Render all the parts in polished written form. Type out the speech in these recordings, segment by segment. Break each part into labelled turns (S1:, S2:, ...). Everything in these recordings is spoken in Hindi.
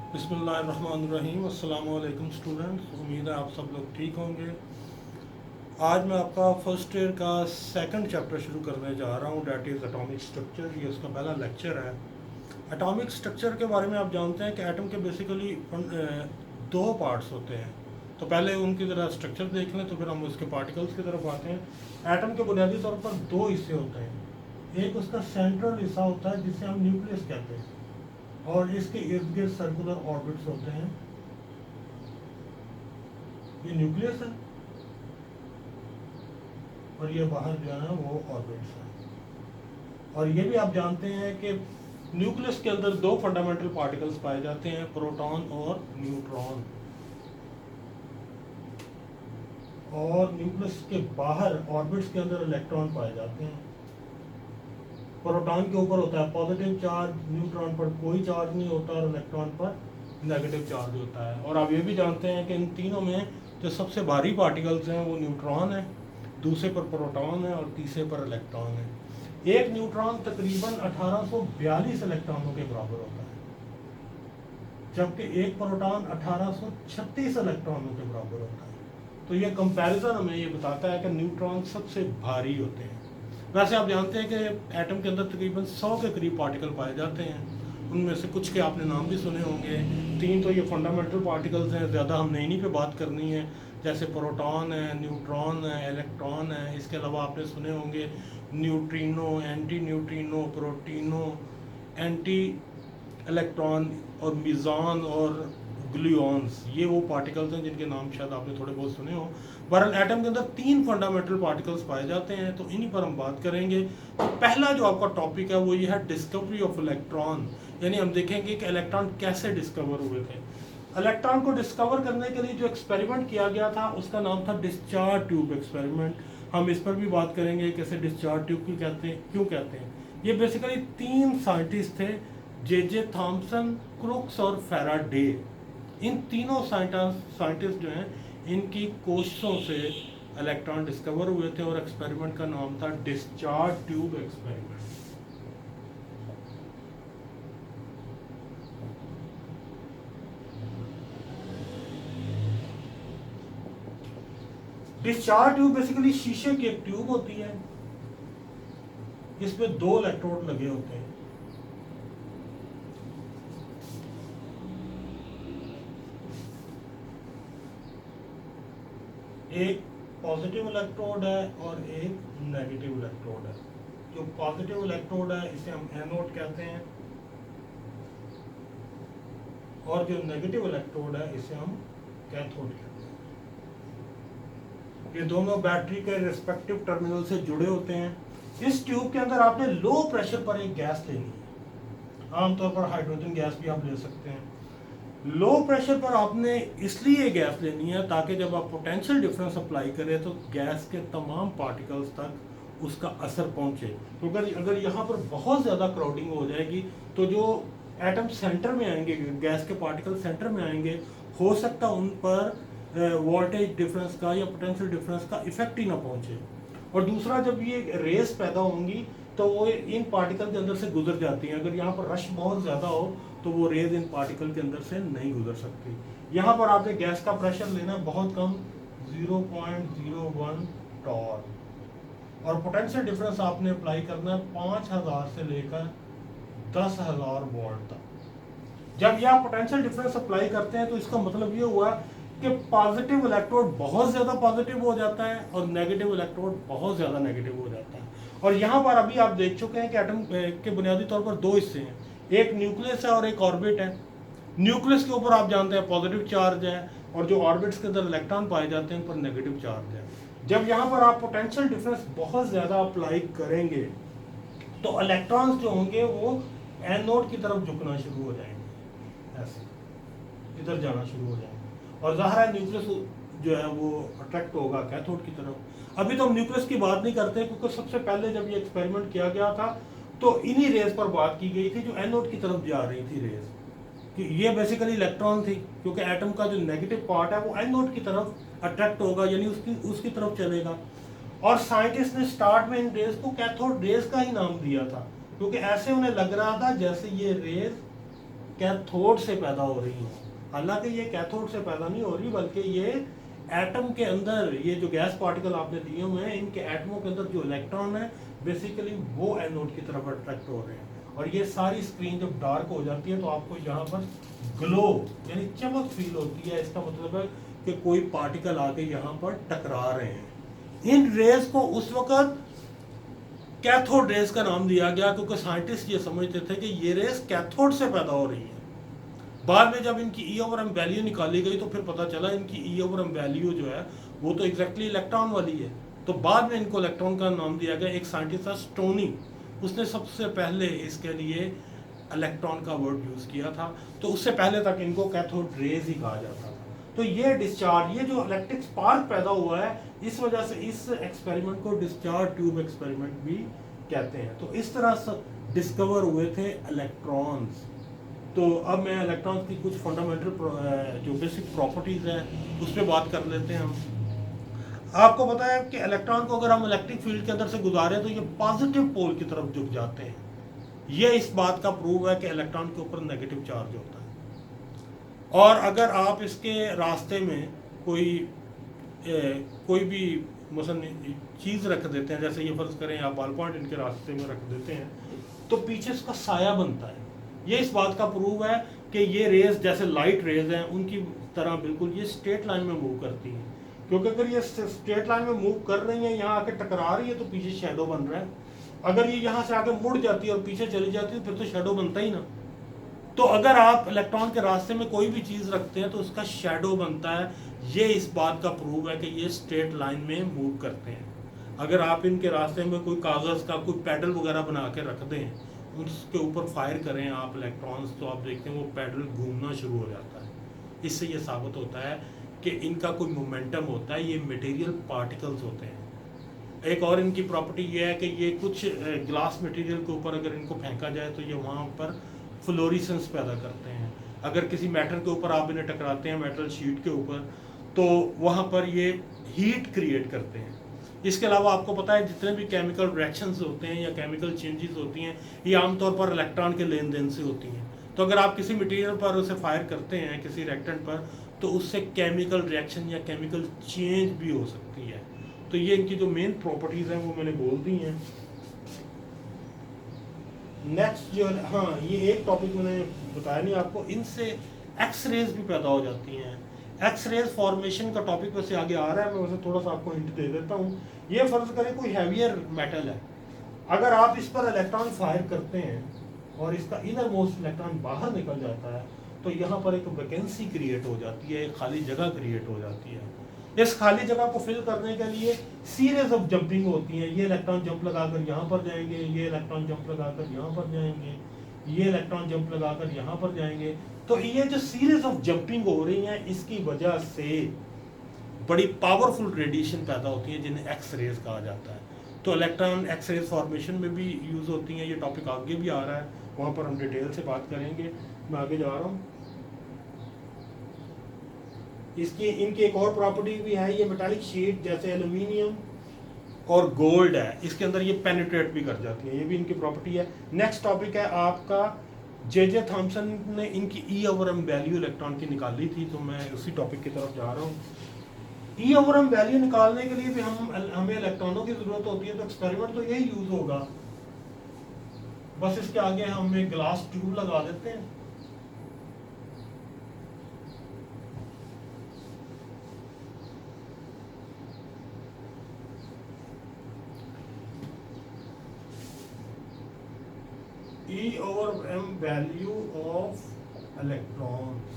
S1: बिस्मिल्लाहिर्रहमानिर्रहीम। अस्सलाम वालेकुम स्टूडेंट्स, उम्मीद है आप सब लोग ठीक होंगे। आज मैं आपका फर्स्ट ईयर का सेकंड चैप्टर शुरू करने जा रहा हूँ, डैट इज़ एटॉमिक स्ट्रक्चर। ये उसका पहला लेक्चर है। एटॉमिक स्ट्रक्चर के बारे में आप जानते हैं कि एटम के बेसिकली दो पार्ट्स होते हैं। तो पहले उनकी ज़रा स्ट्रक्चर देख लें, तो फिर हम उसके पार्टिकल्स की तरफ आते हैं। एटम के बुनियादी तौर पर दो हिस्से होते हैं। एक उसका सेंट्रल हिस्सा होता है जिसे हम न्यूक्लियस कहते हैं, और इसके इर्द गिर्द सर्कुलर ऑर्बिट्स होते हैं। ये न्यूक्लियस है और ये बाहर जो है वो ऑर्बिट्स है। और ये भी आप जानते हैं कि न्यूक्लियस के अंदर दो फंडामेंटल पार्टिकल्स पाए जाते हैं, प्रोटॉन और न्यूट्रॉन। और न्यूक्लियस के बाहर ऑर्बिट्स के अंदर इलेक्ट्रॉन पाए जाते हैं। प्रोटॉन के ऊपर होता है पॉजिटिव चार्ज, न्यूट्रॉन पर कोई चार्ज नहीं होता और इलेक्ट्रॉन पर नेगेटिव चार्ज होता है। और आप ये भी जानते हैं कि इन तीनों में जो सबसे भारी पार्टिकल्स हैं वो न्यूट्रॉन है, दूसरे पर प्रोटॉन है और तीसरे पर इलेक्ट्रॉन है। एक न्यूट्रॉन तकरीबन 1842 इलेक्ट्रॉनों के बराबर होता है, जबकि एक प्रोटॉन 1836 इलेक्ट्रॉनों के बराबर होता है। तो ये कंपैरिजन हमें ये बताता है कि न्यूट्रॉन सबसे भारी होते हैं। वैसे आप जानते हैं कि एटम के अंदर तकरीबन 100 के करीब पार्टिकल पाए जाते हैं। उनमें से कुछ के आपने नाम भी सुने होंगे। 3 तो ये फंडामेंटल पार्टिकल्स हैं, ज़्यादा हमने इन्हीं पे बात करनी है, जैसे प्रोटॉन है, न्यूट्रॉन है, इलेक्ट्रॉन है। इसके अलावा आपने सुने होंगे न्यूट्रिनो, एंटी न्यूट्रिनो, प्रोटीनो, एंटी इलेक्ट्रॉन और मिज़ॉन और ग्लूऑन्स। ये वो पार्टिकल्स हैं जिनके नाम शायद आपने थोड़े बहुत सुने हो। बहरहाल एटम के अंदर 3 फंडामेंटल पार्टिकल्स पाए जाते हैं, तो इन्हीं पर हम बात करेंगे। तो पहला जो आपका टॉपिक है वो ये है डिस्कवरी ऑफ इलेक्ट्रॉन, यानी हम देखेंगे कि इलेक्ट्रॉन कैसे डिस्कवर हुए थे। इलेक्ट्रॉन को डिस्कवर करने के लिए जो एक्सपेरिमेंट किया गया था उसका नाम था डिस्चार्ज ट्यूब एक्सपेरिमेंट। हम इस पर भी बात करेंगे कैसे डिस्चार्ज ट्यूब क्यों कहते हैं। ये बेसिकली 3 साइंटिस्ट थे, जे थॉमसन, क्रुक्स और फैराडे। इन तीनों साइंटिस्ट जो हैं इनकी कोशिशों से इलेक्ट्रॉन डिस्कवर हुए थे और एक्सपेरिमेंट का नाम था discharge tube experiment. Discharge tube basically शीशे की एक ट्यूब होती है, इसमें 2 इलेक्ट्रोड लगे होते हैं। एक पॉजिटिव इलेक्ट्रोड है और एक नेगेटिव इलेक्ट्रोड है। जो पॉजिटिव इलेक्ट्रोड है इसे हम एनोड कहते हैं, और जो नेगेटिव इलेक्ट्रोड है इसे हम कैथोड कहते हैं। ये दोनों बैटरी के रिस्पेक्टिव टर्मिनल से जुड़े होते हैं। इस ट्यूब के अंदर आपने लो प्रेशर पर एक गैस लेनी है, आमतौर पर हाइड्रोजन गैस भी आप ले सकते हैं। लो प्रेशर पर आपने इसलिए गैस लेनी है ताकि जब आप पोटेंशियल डिफरेंस अप्लाई करें तो गैस के तमाम पार्टिकल्स तक उसका असर पहुंचे। तो अगर यहाँ पर बहुत ज़्यादा क्राउडिंग हो जाएगी तो जो एटम सेंटर में आएंगे, गैस के पार्टिकल सेंटर में आएंगे, हो सकता है उन पर वोल्टेज डिफरेंस का या पोटेंशियल डिफरेंस का इफेक्ट ही ना पहुंचे। और दूसरा, जब ये रेस पैदा होंगी तो वो इन पार्टिकल के अंदर से गुजर जाती हैं। अगर यहाँ पर रश बहुत ज़्यादा हो तो वो रेज इन पार्टिकल के अंदर से नहीं गुजर सकती। यहाँ पर आपने गैस का प्रेशर लेना बहुत कम, 0.01 टॉर, और पोटेंशियल डिफरेंस आपने अप्लाई करना है 5000 से लेकर 10,000 वोल्ट तक। जब यह पोटेंशियल डिफरेंस अप्लाई करते हैं तो इसका मतलब ये हुआ कि पॉजिटिव इलेक्ट्रोड बहुत ज़्यादा पॉजिटिव हो जाता है और नेगेटिव इलेक्ट्रोड बहुत ज़्यादा नेगेटिव हो जाता है। और यहाँ पर अभी आप देख चुके हैं कि एटम के बुनियादी तौर पर 2 हिस्से हैं, एक न्यूक्लियस है और एक ऑर्बिट है। न्यूक्लियस के ऊपर आप जानते हैं पॉजिटिव चार्ज है, और जो ऑर्बिट्स के अंदर इलेक्ट्रॉन पाए जाते हैं उन पर नेगेटिव चार्ज है। जब यहाँ पर आप पोटेंशियल डिफरेंस बहुत ज़्यादा अप्लाई करेंगे तो इलेक्ट्रॉन्स जो होंगे वो एनोड की तरफ झुकना शुरू हो जाएंगे, ऐसे इधर जाना शुरू हो जाएंगे, और ज़ाहिर है न्यूक्लियस जो है वो अट्रैक्ट होगा कैथोड की तरफ। अभी तो हम न्यूक्लियस की बात नहीं करते क्योंकि सबसे पहले जब ये एक्सपेरिमेंट किया गया था तो इन्हीं रेज पर बात की गई थी जो एनोड की तरफ जा रही थी रेज, कि ये बेसिकली इलेक्ट्रॉन थी, क्योंकि एटम का जो नेगेटिव पार्ट है वो एनोड की तरफ अट्रैक्ट होगा, यानी उसकी तरफ चलेगा। और साइंटिस्ट ने स्टार्ट में इन रेज को कैथोड रेज का ही नाम दिया था, क्योंकि ऐसे उन्हें लग रहा था जैसे ये रेज कैथोड से पैदा हो रही हों। हालांकि ये कैथोड से पैदा नहीं हो रही, बल्कि ये एटम के अंदर, ये जो गैस पार्टिकल आपने दिए हुए हैं, इनके एटमों के अंदर जो इलेक्ट्रॉन है बेसिकली वो एनोड की तरफ अट्रैक्ट हो रहे हैं। और ये सारी स्क्रीन जब डार्क हो जाती है तो आपको यहाँ पर ग्लो यानी चमक फील होती है। इसका मतलब है कि कोई पार्टिकल आके यहाँ पर टकरा रहे हैं। इन रेज को उस वक्त कैथोड रेज का नाम दिया गया क्योंकि साइंटिस्ट ये समझते थे कि ये रेज कैथोड से पैदा हो रही है। बाद में जब इनकी ई ओवर एम वैल्यू निकाली गई तो फिर पता चला इनकी ई ओवर एम वैल्यू जो है वो तो एग्जैक्टली इलेक्ट्रॉन वाली है। तो बाद में इनको इलेक्ट्रॉन का नाम दिया गया। एक साइंटिस्ट था स्टोनी, उसने सबसे पहले इसके लिए इलेक्ट्रॉन का वर्ड यूज किया था। तो उससे पहले तक इनको कैथोड रेज ही कहा जाता था। तो ये डिस्चार्ज, ये जो इलेक्ट्रिक स्पार्क पैदा हुआ है, इस वजह से इस एक्सपेरिमेंट को डिस्चार्ज ट्यूब एक्सपेरिमेंट भी कहते हैं। तो इस तरह से डिस्कवर हुए थे इलेक्ट्रॉन्स। तो अब मैं इलेक्ट्रॉन्स की कुछ फंडामेंटल जो बेसिक प्रॉपर्टीज है उस पर बात कर लेते हैं हम। आपको पता है कि इलेक्ट्रॉन को अगर हम इलेक्ट्रिक फील्ड के अंदर से गुजारें तो ये पॉजिटिव पोल की तरफ झुक जाते हैं। ये इस बात का प्रूव है कि इलेक्ट्रॉन के ऊपर नेगेटिव चार्ज होता है। और अगर आप इसके रास्ते में कोई भी मसलन चीज़ रख देते हैं, जैसे ये फर्ज करें आप बॉल पॉइंट इनके रास्ते में रख देते हैं, तो पीछे इसका साया बनता है। ये इस बात का प्रूव है कि ये रेज जैसे लाइट रेज हैं उनकी तरह बिल्कुल ये स्ट्रेट लाइन में मूव करती हैं। क्योंकि अगर ये स्ट्रेट लाइन में मूव कर रही है, यहाँ आके टकरा रही है तो पीछे शेडो बन रहा है। अगर ये यहाँ से आके मुड़ जाती है और पीछे चली जाती है फिर तो शेडो बनता ही ना। तो अगर आप इलेक्ट्रॉन के रास्ते में कोई भी चीज़ रखते हैं तो उसका शेडो बनता है। ये इस बात का प्रूव है कि ये स्ट्रेट लाइन में मूव करते हैं। अगर आप इनके रास्ते में कोई कागज़ का कोई पैडल वगैरह बना के रख दें, उसके ऊपर फायर करें आप इलेक्ट्रॉन्स, तो आप देखते हैं वो पैडल घूमना शुरू हो जाता है। इससे ये साबित होता है कि इनका कोई मोमेंटम होता है, ये मटेरियल पार्टिकल्स होते हैं। एक और इनकी प्रॉपर्टी ये है कि ये कुछ ग्लास मटेरियल के ऊपर अगर इनको फेंका जाए तो ये वहाँ पर फ्लोरिसेंस पैदा करते हैं। अगर किसी मेटल के ऊपर आप इन्हें टकराते हैं, मेटल शीट के ऊपर, तो वहाँ पर ये हीट क्रिएट करते हैं। इसके अलावा आपको पता है जितने भी केमिकल रिएक्शंस होते हैं या केमिकल चेंजेस होती हैं, ये आमतौर पर इलेक्ट्रॉन के लेन देन से होती हैं। तो अगर आप किसी मटेरियल पर उसे फायर करते हैं, किसी रिएक्टेंट पर, तो उससे केमिकल रिएक्शन या केमिकल चेंज भी हो सकती है। तो ये इनकी जो मेन प्रॉपर्टीज़ हैं वो मैंने बोल दी हैं। नेक्स्ट जो हाँ, ये एक टॉपिक मैंने बताया नहीं आपको, इनसे एक्स रेज भी पैदा हो जाती हैं। एक्स रेज फॉर्मेशन का टॉपिक वैसे आगे आ रहा है, मैं वैसे थोड़ा सा आपको हिंट दे देता हूँ। ये फर्ज करें कोई हैवियर मेटल है, अगर आप इस पर इलेक्ट्रॉन फायर करते हैं और इसका इनर मोस्ट इलेक्ट्रॉन बाहर निकल जाता है तो यहाँ पर एक वैकेंसी क्रिएट हो जाती है, एक खाली जगह क्रिएट हो जाती है। इस खाली जगह को फिल करने के लिए सीरीज ऑफ जंपिंग होती है। ये इलेक्ट्रॉन जंप लगाकर यहाँ पर जाएंगे, ये इलेक्ट्रॉन जंप लगाकर यहाँ पर जाएंगे, ये इलेक्ट्रॉन जंप लगाकर यहाँ पर जाएंगे। तो ये जो सीरीज ऑफ जंपिंग हो रही है, इसकी वजह से बड़ी पावरफुल रेडिएशन पैदा होती है जिन्हें एक्स रेज कहा जाता है। तो इलेक्ट्रॉन एक्स रेज फॉर्मेशन में भी यूज़ होती हैं। ये टॉपिक आगे भी आ रहा है, वहाँ पर हम डिटेल से बात करेंगे। मैं आगे जा रहा हूँ। इनकी एक और प्रॉपर्टी भी है, ये मेटालिक शीट जैसे एल्यूमिनियम और गोल्ड है, इसके अंदर ये पेनिट्रेट भी कर जाती है, ये भी इनकी प्रॉपर्टी है। नेक्स्ट टॉपिक है आपका, जे थॉमसन ने इनकी e over m value electron की निकाली थी, तो मैं उसी टॉपिक की तरफ जा रहा हूँ। ई ओवर एम वैल्यू निकालने के लिए भी हमें इलेक्ट्रॉनों की जरूरत होती है, तो एक्सपेरिमेंट तो यही यूज होगा। बस इसके आगे हम एक ग्लास ट्यूब लगा देते हैं, E over m value of electrons।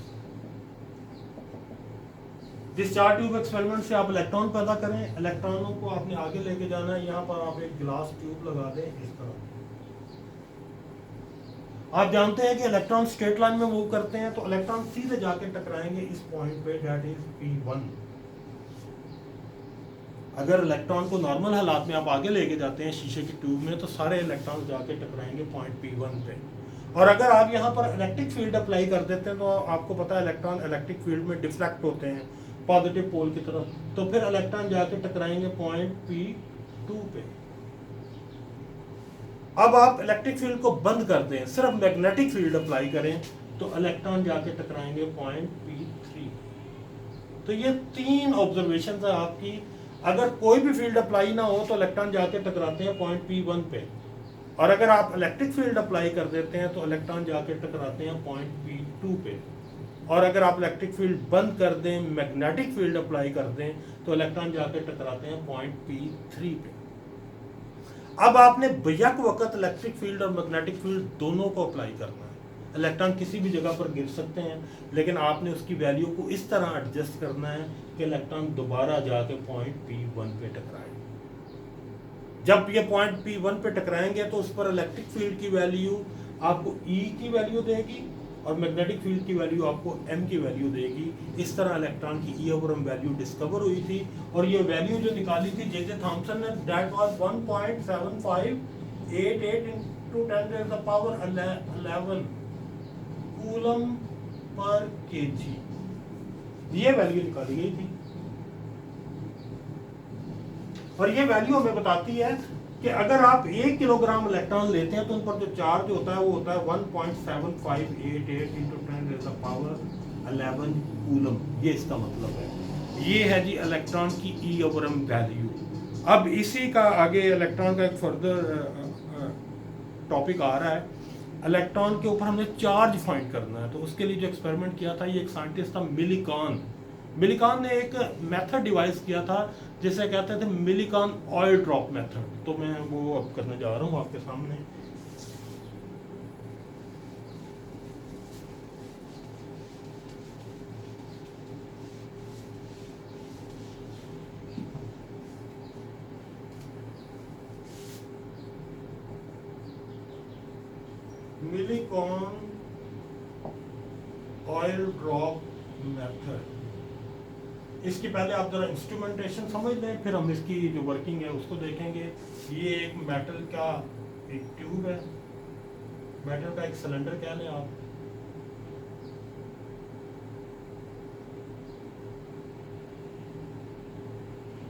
S1: Discharge tube experiment से आप इलेक्ट्रॉन पैदा करें, इलेक्ट्रॉनों को आपने आगे लेके जाना है। यहाँ पर आप एक ग्लास ट्यूब लगा दें इस तरह। आप जानते हैं कि इलेक्ट्रॉन स्ट्रेट लाइन में मूव करते हैं, तो इलेक्ट्रॉन सीधे जाके टकराएंगे इस पॉइंट पे, दैट इज P1। अगर इलेक्ट्रॉन को नॉर्मल हालात में आप आगे लेके जाते हैं शीशे की ट्यूब में, तो सारे इलेक्ट्रॉन जाके टकराएंगे पॉइंट P1 पे। और अगर आप यहाँ पर इलेक्ट्रिक फील्ड अप्लाई कर देते हैं, तो आपको पता है इलेक्ट्रॉन इलेक्ट्रिक फील्ड में डिफ्लेक्ट होते हैं पॉजिटिव पोल की तरफ, तो फिर इलेक्ट्रॉन जाके टकराएंगे पॉइंट P2 पे। अब आप इलेक्ट्रिक फील्ड को बंद कर दें, सिर्फ मैग्नेटिक फील्ड अप्लाई करें, तो इलेक्ट्रॉन जाके टकराएंगे पॉइंट P3। तो ये 3 ऑब्जर्वेशन है आपकी। अगर कोई भी फील्ड अप्लाई ना हो तो इलेक्ट्रॉन जाके टकराते हैं पॉइंट P1 पे, और अगर आप इलेक्ट्रिक फील्ड अप्लाई कर देते हैं तो इलेक्ट्रॉन जाके टकराते हैं पॉइंट P2 पे, और अगर आप इलेक्ट्रिक फील्ड बंद कर दें, मैग्नेटिक फील्ड अप्लाई कर दें, तो इलेक्ट्रॉन जाके टकराते हैं पॉइंट P3 पे। अब आपने बेशक वक्त इलेक्ट्रिक फील्ड और मैग्नेटिक फील्ड दोनों को अप्लाई करना है। इलेक्ट्रॉन किसी भी जगह पर गिर सकते हैं, लेकिन आपने उसकी वैल्यू को इस तरह एडजस्ट करना है कि इलेक्ट्रॉन दोबारा जाके पॉइंट P1 पे टकराए। जब ये पॉइंट P1 पे टकराएंगे तो उस पर इलेक्ट्रिक फील्ड की वैल्यू आपको E की वैल्यू देगी और मैग्नेटिक फील्ड की वैल्यू आपको M की वैल्यू देगी। इस तरह इलेक्ट्रॉन की E और M वैल्यू डिस्कवर हुई थी, और ये वैल्यू जो निकाली थी जे थॉमसन ने, that was 1.7588 into 10 raised the power 11 coulomb per KG, ये वैल्यू निकाली गई थी। और ये वैल्यू हमें बताती है कि अगर आप 1 किलोग्राम इलेक्ट्रॉन लेते हैं तो उन पर जो चार्ज होता है वो होता है 1.7588 into 10 raised the power 11 coulomb. ये इसका मतलब है। ये है जी इलेक्ट्रॉन की E ओवर M वैल्यू। अब इसी का आगे इलेक्ट्रॉन का एक फर्दर टॉपिक आ रहा है। इलेक्ट्रॉन के ऊपर हमने चार्ज फाइंड करना है, तो उसके लिए जो एक्सपेरिमेंट किया था, ये एक साइंटिस्ट था मिलिकॉन ने एक मेथड डिवाइस किया था जिसे कहते थे मिलिकॉन ऑयल ड्रॉप मेथड। तो मैं वो अब करने जा रहा हूँ आपके सामने। Millikan oil drop method. इसकी पहले आप जरा इंस्ट्रूमेंटेशन समझ लें, फिर हम इसकी जो वर्किंग है उसको देखेंगे। ये एक मेटल का एक ट्यूब है, मेटल का एक सिलेंडर कह लें आप।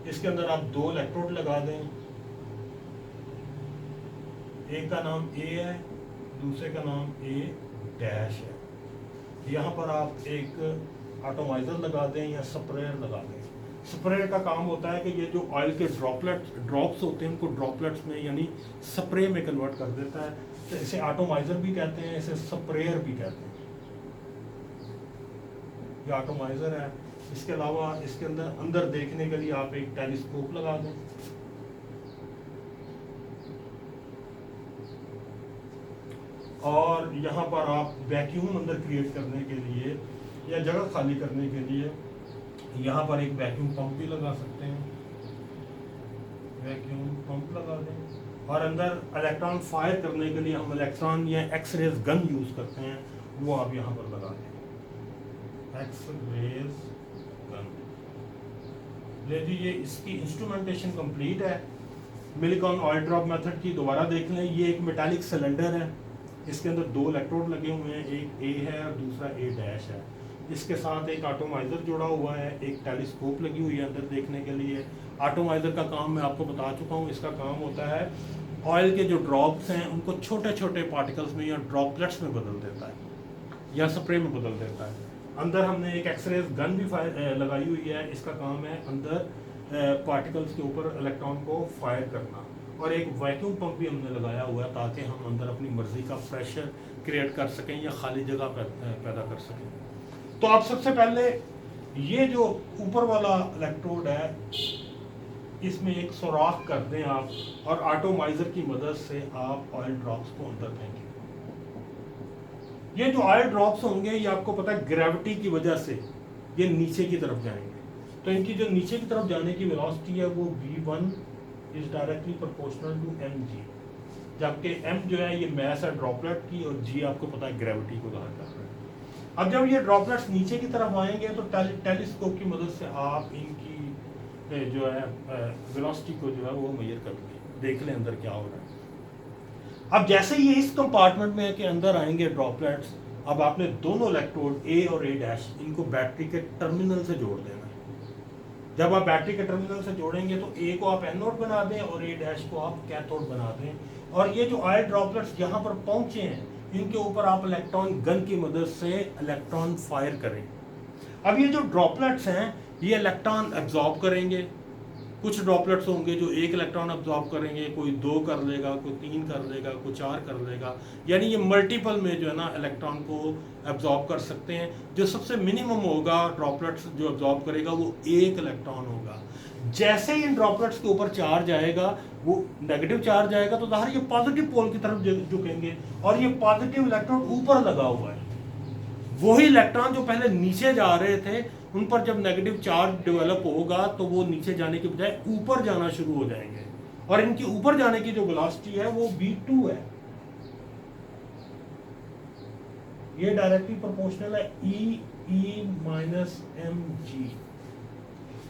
S1: इसके अंदर आप 2 इलेक्ट्रोड लगा दें, एक का नाम A है, दूसरे का नाम A डैश है। यहाँ पर आप एक एटॉमाइजर लगा दें या स्प्रेयर लगा दें। स्प्रेयर का काम होता है कि ये जो ऑयल के ड्रॉप्स होते हैं उनको ड्रॉपलेट्स में यानी स्प्रे में कन्वर्ट कर देता है। तो इसे एटॉमाइजर भी कहते हैं, इसे स्प्रेयर भी कहते हैं। ये एटॉमाइजर है। इसके अलावा इसके अंदर देखने के लिए आप एक टेलीस्कोप लगा दें। और यहाँ पर आप वैक्यूम अंदर क्रिएट करने के लिए या जगह खाली करने के लिए यहाँ पर एक वैक्यूम पंप भी लगा सकते हैं, वैक्यूम पंप लगा दें। और अंदर इलेक्ट्रॉन फायर करने के लिए हम इलेक्ट्रॉन या एक्सरेज गन यूज़ करते हैं, वो आप यहाँ पर लगा दें, एक्सरेज गन। ले जी, ये इसकी इंस्ट्रूमेंटेशन कंप्लीट है। मिलिकॉन ऑयल ड्रॉप मेथड की दोबारा देख लें। ये एक मेटालिक सिलेंडर है, इसके अंदर 2 इलेक्ट्रोड लगे हुए हैं, एक A है और दूसरा A डैश है। इसके साथ एक एटॉमाइजर जुड़ा हुआ है, एक टेलीस्कोप लगी हुई है अंदर देखने के लिए। एटॉमाइजर का काम मैं आपको बता चुका हूँ। इसका काम होता है ऑयल के जो ड्रॉप्स हैं उनको छोटे छोटे पार्टिकल्स में या ड्रॉपलेट्स में बदल देता है या स्प्रे में बदल देता है। अंदर हमने एक एक्सरेज गन भी लगाई हुई है। इसका काम है अंदर पार्टिकल्स के ऊपर इलेक्ट्रॉन को फायर करना। और एक वैक्यूम पंप भी हमने लगाया हुआ है ताकि हम अंदर अपनी मर्जी का प्रेशर क्रिएट कर सकें या खाली जगह पैदा कर सकें। तो आप सबसे पहले ये जो ऊपर वाला इलेक्ट्रोड है इसमें एक सुराख कर दें आप, और एटॉमाइजर की मदद से आप ऑयल ड्रॉप्स को अंदर फेंकें। ये जो ऑयल ड्रॉप्स होंगे ये आपको पता है ग्रेविटी की वजह से ये नीचे की तरफ जाएंगे। तो इनकी जो नीचे की तरफ जाने की वेलोसिटी है वो v1 is directly proportional to mg, जबकि m जो है ये मैस है ड्रॉपलेट की और g आपको पता है ग्रेविटी को जाहिर कर रहा है। अब जब ये ड्रॉपलेट्स नीचे की तरफ आएंगे तो टेलीस्कोप की मदद से आप इनकी जो है वेलोसिटी को जो है वो मेजर कर देख लें अंदर क्या हो रहा है। अब जैसे ये इस कंपार्टमेंट में के अंदर आएंगे ड्रॉपलेट्स, अब आपने दोनों इलेक्ट्रोड A और A डैश इनको बैटरी के टर्मिनल से जोड़ देना है। जब आप बैटरी के टर्मिनल से जोड़ेंगे तो A को आप एनोड बना दें और A डैश को आप कैथोड बना दें। और ये जो ऑयल ड्रॉपलेट्स यहाँ पर पहुँचे हैं इनके ऊपर आप इलेक्ट्रॉन गन की मदद से इलेक्ट्रॉन फायर करें। अब ये जो ड्रॉपलेट्स हैं ये इलेक्ट्रॉन एब्जॉर्ब करेंगे। कुछ ड्रॉपलेट्स होंगे जो एक इलेक्ट्रॉन एब्जॉर्ब करेंगे, कोई 2 कर लेगा, कोई 3 कर लेगा, कोई 4 कर लेगा, यानी ये मल्टीपल में जो है ना इलेक्ट्रॉन को एब्जॉर्ब कर सकते हैं। जो सबसे मिनिमम होगा ड्रॉपलेट्स जो एब्जॉर्ब करेगा वो 1 इलेक्ट्रॉन होगा। जैसे ही इन ड्रॉपलेट्स के ऊपर चार्ज आएगा, वो नेगेटिव चार्ज आएगा तो ज़ाहिर ये पॉजिटिव पोल की तरफ झुकेंगे, और ये पॉजिटिव इलेक्ट्रॉन ऊपर लगा हुआ है। वही इलेक्ट्रॉन जो पहले नीचे जा रहे थे उन पर जब नेगेटिव चार्ज डेवलप होगा तो वो नीचे जाने के बजाय ऊपर जाना शुरू हो जाएंगे, और इनकी ऊपर जाने की जो वेलोसिटी है वो v2 है। ये डायरेक्टली प्रोपोर्शनल है e माइनस mg,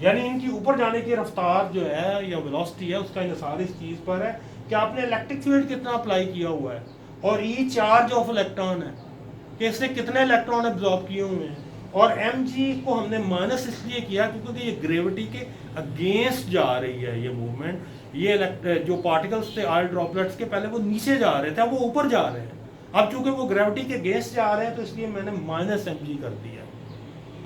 S1: यानी इनकी ऊपर जाने की रफ्तार जो है या वेलोसिटी है उसका इन्हिसार इस चीज पर है कि आपने इलेक्ट्रिक फील्ड कितना अप्लाई किया हुआ है, और e चार्ज ऑफ इलेक्ट्रॉन है कि इसने कितने इलेक्ट्रॉन एब्जॉर्ब किए हुए हैं, और mg को हमने माइनस इसलिए किया क्योंकि ये ग्रेविटी के अगेंस्ट जा रही है ये मूवमेंट। ये जो पार्टिकल्स थे ऑयल ड्रॉपलेट्स के पहले वो नीचे जा रहे थे, अब वो ऊपर जा रहे हैं। अब चूंकि वो ग्रेविटी के अगेंस्ट जा रहे हैं तो इसलिए मैंने माइनस mg कर दिया।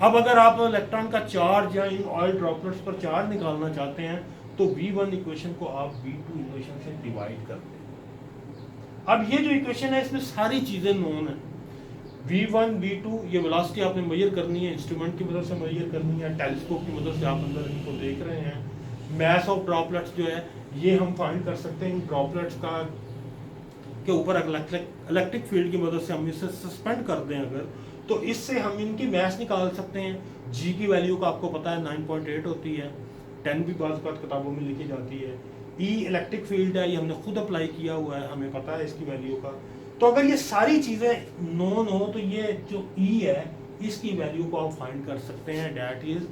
S1: अब अगर आप इलेक्ट्रॉन का चार्ज या इन ऑयल ड्रॉपलेट्स पर चार्ज निकालना चाहते हैं तो v1 इक्वेशन को आप v2 इक्वेशन से डिवाइड कर दें। अब ये जो इक्वेशन है इसमें सारी चीजें नोन है। v1 v2 ये वेलोसिटी आपने मेजर करनी है, इंस्ट्रूमेंट की मदद से मेजर करनी है, टेलीस्कोप की मदद से आप अंदर इनको देख रहे हैं। मैस ऑफ ड्रॉपलेट्स जो है ये हम फाइंड कर सकते हैं इन ड्रॉपलेट्स का के ऊपर इलेक्ट्रिक फील्ड की मदद से हम इसे सस्पेंड कर दें अगर, तो इससे हम इनकी मैस निकाल सकते हैं। जी की वैल्यू का आपको पता है 9.8 होती है, 10 भी बाज़ किताबों में लिखी जाती है। ई इलेक्ट्रिक फील्ड है, ये हमने खुद अप्लाई किया हुआ है, हमें पता है इसकी वैल्यू का। तो अगर ये सारी चीज़ें नोन हो तो ये जो ई है इसकी वैल्यू को आप फाइंड कर सकते हैं, that is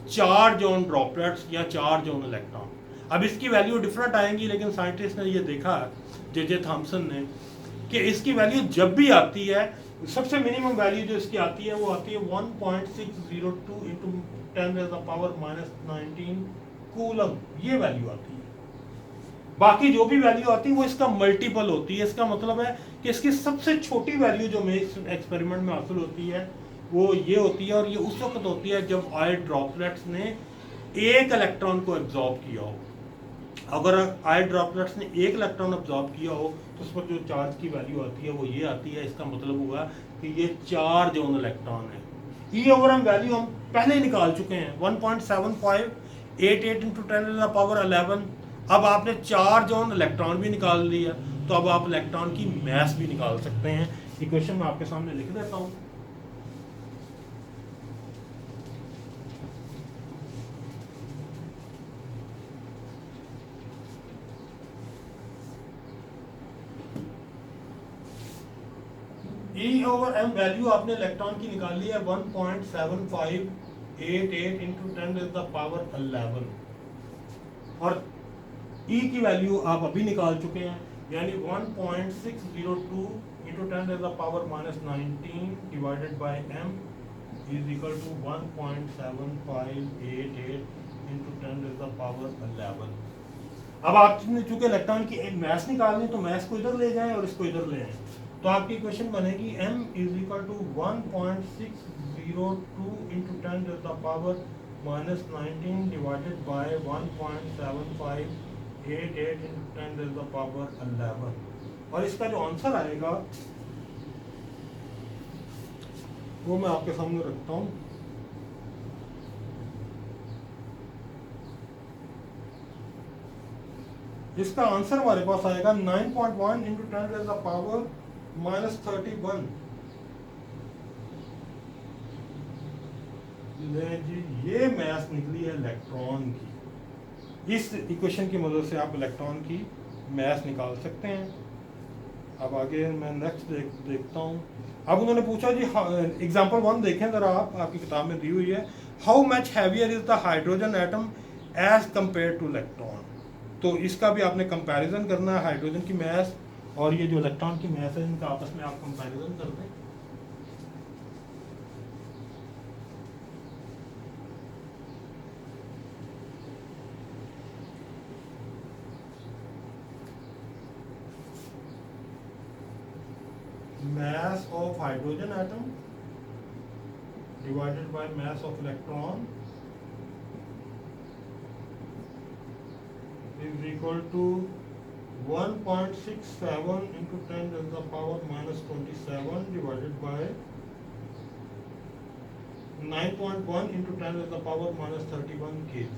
S1: charge on droplets या चार्ज ऑन इलेक्ट्रॉन। अब इसकी वैल्यू डिफरेंट आएंगी, लेकिन साइंटिस्ट ने ये देखा जे थॉमसन ने कि इसकी वैल्यू जब भी आती है, सबसे मिनिमम वैल्यू जो इसकी आती है वो आती है 1.602 इंटू 10⁻⁻19 कूलम, ये वैल्यू आती है। बाकी जो भी वैल्यू आती है वो इसका मल्टीपल होती है। इसका मतलब है कि इसकी सबसे छोटी वैल्यू जो मेरे एक्सपेरिमेंट में हासिल होती है वो ये होती है, और ये उस वक्त होती है जब ऑयल ड्रॉपलेट्स ने एक इलेक्ट्रॉन को एब्जॉर्ब किया हो। अगर ऑयल ड्रॉपलेट्स ने एक इलेक्ट्रॉन एब्जॉर्ब किया हो तो उस पर जो चार्ज की वैल्यू आती है वो ये आती है। इसका मतलब हुआ कि ये चार्ज ऑन इलेक्ट्रॉन है। ई ओवर एम वैल्यू हम पहले ही निकाल चुके हैं 1.7588 इंटू 10⁻11। अब आपने चार्ज ऑन इलेक्ट्रॉन भी निकाल लिया, तो अब आप इलेक्ट्रॉन की मैस भी निकाल सकते हैं। इक्वेशन मैं आपके सामने लिख देता हूँ। ई ओवर एम वैल्यू आपने इलेक्ट्रॉन की निकाली है 1.7588 इंटू 10⁻11, और ई की वैल्यू आप अभी निकाल चुके हैं, यानी 1.602 into 10⁻⁻19 divided by m is equal to 1.7588 into 10⁻11। अब आपने चूंकि इलेक्ट्रॉन की एक मैस निकालनी तो मैस को इधर ले जाएं और इसको इधर ले आए, तो आपकी इक्वेशन बनेगी m is equal to 1.602 into 10⁻⁻19 divided by 1.7588 into 10⁻11, और इसका जो आंसर आएगा वो मैं आपके सामने रखता हूँ। इसका आंसर हमारे पास आएगा 9.1 इंटू 10⁻⁻31। ये मैथ निकली है इलेक्ट्रॉन की। इस इक्वेशन की मदद से आप इलेक्ट्रॉन की मैथ निकाल सकते हैं। अब आगे मैं नेक्स्ट देखता हूँ। अब उन्होंने पूछा जी, एग्जांपल 1 देखें जरा, आपकी किताब में दी हुई है, how much heavier is the hydrogen atom as compare to electron. तो इसका भी आपने कंपैरिजन करना है, हाइड्रोजन की मैस और ये जो इलेक्ट्रॉन की मैस है इनका आपस में आप कंपैरिजन कर दें। Hydrogen atom divided by mass of electron is equal to 1.67 into 10 to the power minus 27 divided by 9.1 into 10 to the power minus 31 kg,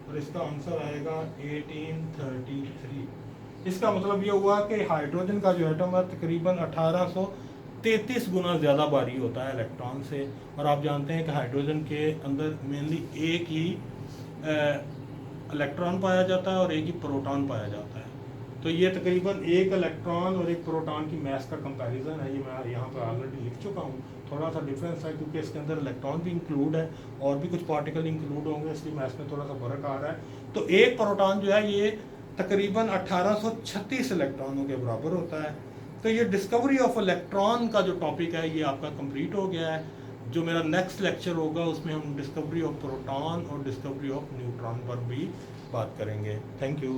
S1: और इसका आंसर आएगा 1833। इसका मतलब ये हुआ कि हाइड्रोजन का जो एटम है तकरीबन 1833 गुना ज़्यादा भारी होता है इलेक्ट्रॉन से, और आप जानते हैं कि हाइड्रोजन के अंदर मेनली एक ही इलेक्ट्रॉन पाया जाता है और एक ही प्रोटॉन पाया जाता है। तो ये तकरीबन एक इलेक्ट्रॉन और एक प्रोटॉन की मैस का कंपैरिजन है, ये मैं यहाँ पर ऑलरेडी लिख चुका हूँ। थोड़ा सा डिफरेंस है क्योंकि इसके अंदर इलेक्ट्रॉन भी इंक्लूड है और भी कुछ पार्टिकल इंक्लूड होंगे, इसलिए मैस में थोड़ा सा फर्क आ रहा है। तो एक प्रोटॉन जो है ये तकरीबन 1836 इलेक्ट्रॉनों के बराबर होता है। तो ये डिस्कवरी ऑफ इलेक्ट्रॉन का जो टॉपिक है ये आपका कंप्लीट हो गया है। जो मेरा नेक्स्ट लेक्चर होगा उसमें हम डिस्कवरी ऑफ प्रोटॉन और डिस्कवरी ऑफ न्यूट्रॉन पर भी बात करेंगे। Thank you.